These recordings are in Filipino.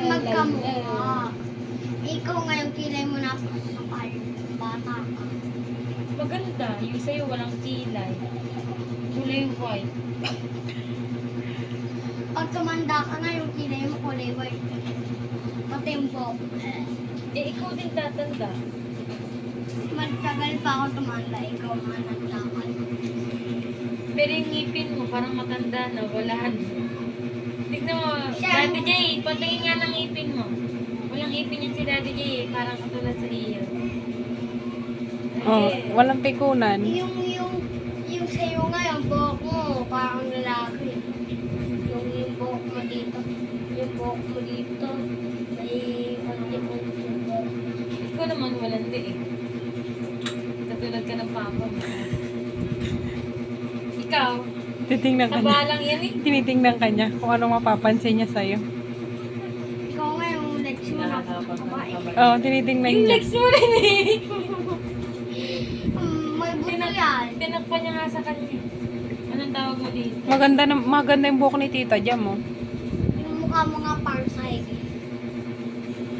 magkamukha. Ikaw ngayon kilay mo na kapal. Bata ka. Maganda. Yung sa'yo walang kilay. Kulay white. Pag tumanda ka na, yung kilay mo kulay white. Pati yung buhok. Eh, ikaw din tatanda. Magtagal pa ako tumanda. Ikaw nga nagtakal. Pero yung ngipin mo, parang matanda na, wala na. Tignan mo, Siya- Daddy J, patingin nga ng ngipin mo. Walang ngipin yan si Daddy J, parang katulad sa iyo. Oh, walang pikunan. Yung sa'yo nga, yung buhok mo, parang lalaki. Yung buhok mo dito. Yung buhok mo dito. May konti-konti yung buhok. Ikaw naman walang liig. Katulad ka ng papa mo. Ikaw, Titingnan ka niya. kabalang yan eh. Tinitingnan ka niya kung anong mapapansin niya sa'yo. Ikaw nga yung legs mo na babae. Oo, tinitingnan Yung niya. legs mo rin eh. May buto yan. Tinakpan niya nga sa kanya. Anong tawag mo dito? Maganda yung buhok ni Tita Jam, oh. Yung mukha mo nga parang sa higit.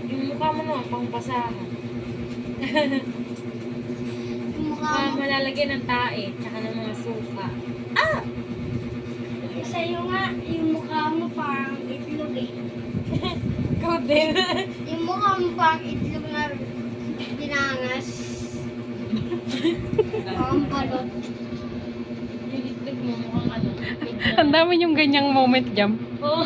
Yung mukha mo naman, pang basahan. Yung mukha mo. Malalagyan ng tae, tsaka ng mga suka. Sa'yo nga, yung mukha mo parang itlog eh. Ikaw din. Yung mukha mo parang itlog na dinangas. Parang balot. Yung itlog mo mukhang ano. Ang dami yung ganyang moment, Jam. Oo.